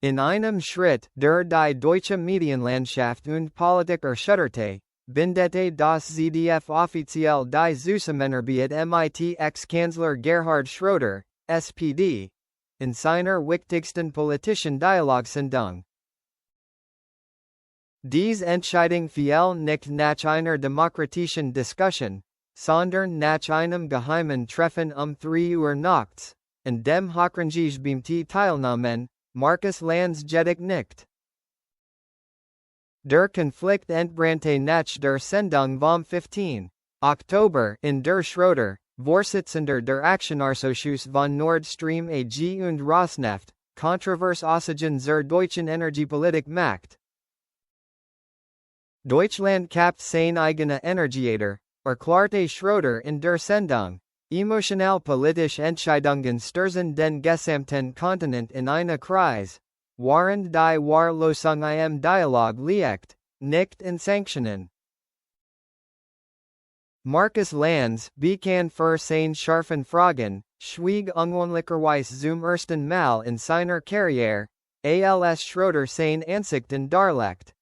In einem Schritt, der die deutsche Medienlandschaft und Politik erschütterte, bindete das ZDF offiziell die Zusammenarbeit mit Ex-Kanzler Gerhard Schröder, SPD, in seiner wichtigsten politischen Dialogsendung. Dies Entscheidung fiel nicht nach einer demokratischen Diskussion, sondern nach einem geheimen Treffen 3 Uhr nachts, in dem Hochrangiges BMT teilnahmen, Markus Lanz jedoch nicht. Der Konflikt entbrannte nach der Sendung vom 15. Oktober, in der Schröder, Vorsitzender der Aktionärsausschuss von Nord Stream AG und Rosneft, kontrovers Aussagen zur deutschen Energiepolitik macht. Deutschland kappt seine eigene Energieader, erklärte Schröder in der Sendung. Emotional politische Entscheidungen stürzen den gesamten Kontinent in eine Krise, während die Wahrlosung im Dialog liegt, nicht in Sanktionen. Markus Lanz, bekannt für seine scharfen Fragen, schwieg ungewöhnlicherweise zum ersten Mal in seiner Karriere, als Schröder seine Ansichten darlegt.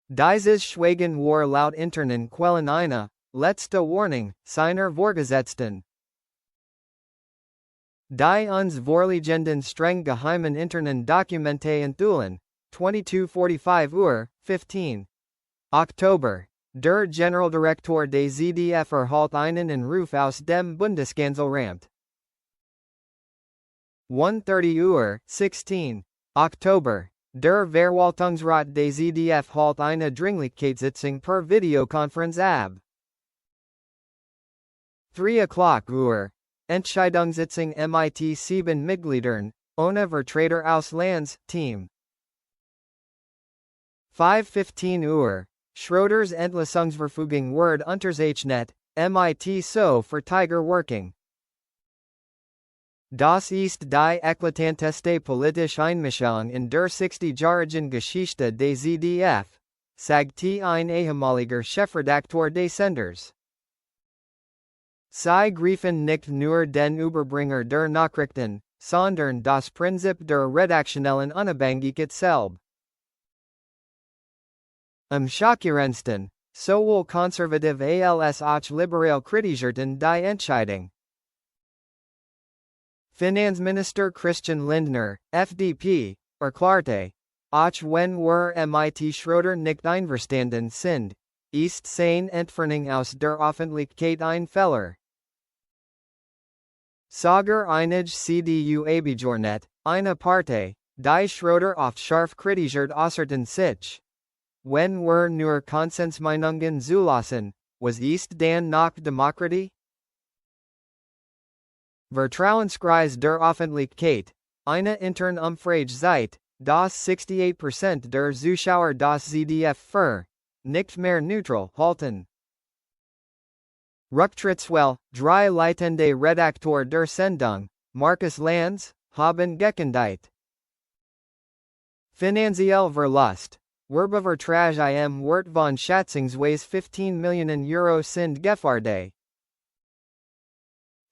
Dieses Schweigen war laut internen Quellen eine letzte Warnung seiner Vorgesetzten. Die uns vorliegenden streng geheimen internen Dokumente enthüllen, 22:45 Uhr, 15. Oktober. Der Generaldirektor des ZDF erhält einen Anruf aus dem Bundeskanzleramt. 1:30 Uhr, 16. Oktober. Der Verwaltungsrat des ZDF hält eine Dringlichkeitssitzung per Videokonferenz ab. 3 Uhr. Entscheidungssitzung mit 7 Mitgliedern, ohne Vertreter aus Lanz, Team. 5:15 Uhr. Schröders Entlassungsverfügung wird unterzeichnet, mit so für Tiger working. Das ist die eklatanteste politische Einmischung in der 60-jährigen Geschichte des ZDF, sagte ein ehemaliger Chefredakteur des Senders. Sie griffen nicht nur den Überbringer der Nachrichten, sondern das Prinzip der redaktionellen Unabhängigkeit selbst. Am schockierendsten, sowohl konservativ als auch liberal kritisierten die Entscheidung. Finanzminister Christian Lindner, FDP, erklärte, auch wenn wir mit Schröder nicht einverstanden sind, ist seine Entfernung aus der Öffentlichkeit ein Fehler. Sogar einige CDU-Abgeordnete, eine Partei, die Schröder oft scharf kritisiert äußerten sich. Wenn wir nur Konsensmeinungen zulassen, was ist dann noch Demokratie? Vertrauenskreis der Öffentlichkeit, eine interne Umfrage zeigt, dass 68% der Zuschauer das ZDF für nicht mehr neutral halten. Rücktrittswelle, drei leitende Redakteur der Sendung, Markus Lanz, haben gekündigt. Finanziell Verlust, Werbevertrag im Wert von schätzungsweise 15 Millionen Euro sind gefährdet.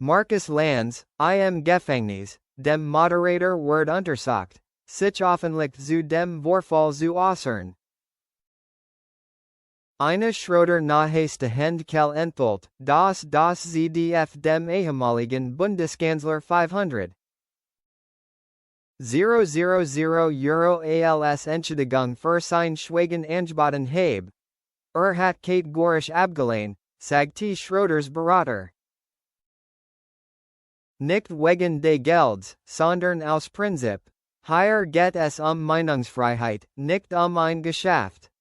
Markus Lanz, im Gefängnis, dem Moderator wird untersagt, sich öffentlich zu dem Vorfall zu äußern. Eine Schröder nahestehende Quelle enthüllt, dass das ZDF dem ehemaligen Bundeskanzler 500 000 als Entschädigung für sein Schweigen angeboten habe. Hat kategorisch abgelehnt, sagte Schröders Berater. Nicht wegen des Gelds, sondern aus Prinzip. Hier geht es Meinungsfreiheit, nicht ein Geschäft.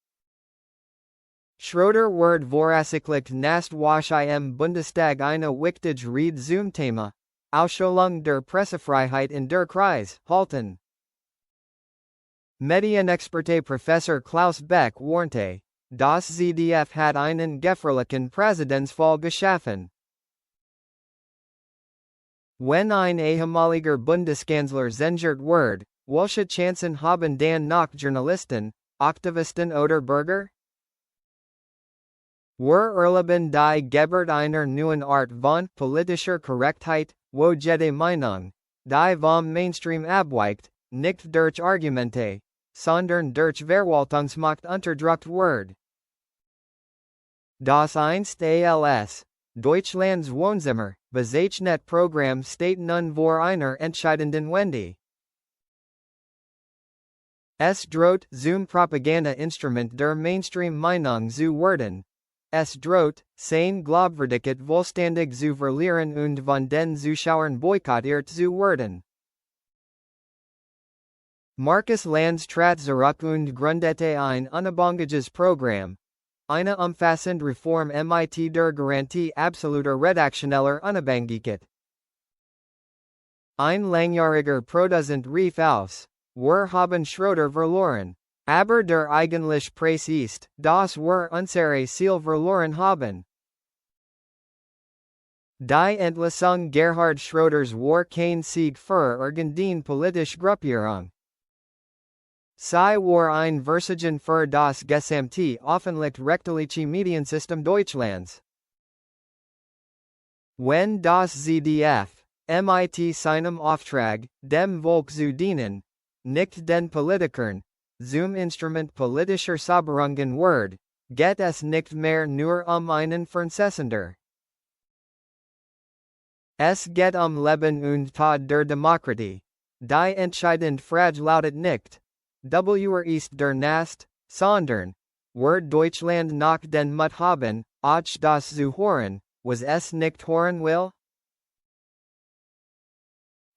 Schröder wird voraussichtlich nächste Woche im Bundestag eine wichtige Rede zum Thema Ausstellung der Pressefreiheit in der Kreis halten. Medienexperte Professor Klaus Beck warnte, das ZDF hat einen gefährlichen Präzedenzfall geschaffen. Wenn ein ehemaliger Bundeskanzler zensiert wird, welche Chancen haben dann noch Journalisten, Aktivisten oder Bürger? Wir erleben die Geburt einer neuen Art von politischer Korrektheit, wo jede Meinung, die vom Mainstream abweicht, nicht durch Argumente, sondern durch Verwaltungsmacht unterdrückt wird. Das einst als Deutschlands Wohnzimmer bezeichnet Programm steht nun vor einer entscheidenden Wende. Es droht zum Propaganda-Instrument der Mainstream-Meinung zu werden. Es droht, seine Glaubwürdigkeit vollständig zu verlieren und von den Zuschauern boykottiert zu werden. Markus Lanz trat zurück und gründete ein unabhängiges Programm. Eine umfassende Reform mit der Garantie absoluter redaktioneller Unabhängigkeit. Ein langjähriger Produzent rief aus: Wir haben Schröder verloren. Aber der eigentliche Preis ist, dass wir unsere Ziel verloren haben. Die Entlassung Gerhard Schröders war kein Sieg für irgendeine politische Gruppierung. Sie war ein Versagen für das gesamte öffentlich-rechtliche Mediensystem Deutschlands. Wenn das ZDF, mit seinem Auftrag, dem Volk zu dienen, nicht den Politikern, zum Instrument politischer Sabberungen wird, geht es nicht mehr nur einen Fernsehsender. Es geht Leben und Tod der Demokratie. Die entscheidende Frage lautet nicht, ist der Nast, sondern, wird Deutschland nach den Mut haben, auch das zu hören, was es nicht hören will?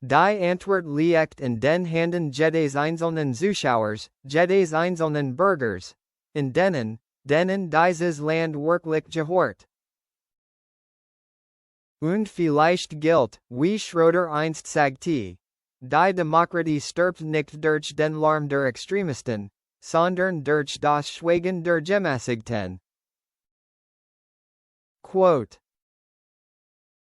Die Antwort liegt in den Händen jedes einzelnen Zuschauers, jedes einzelnen Bürgers, in denen dieses Land wirklich gehört. Und vielleicht gilt, wie Schröder einst sagte, die Demokratie stirbt nicht durch den Lärm der Extremisten, sondern durch das Schweigen der Gemäßigten. Quote: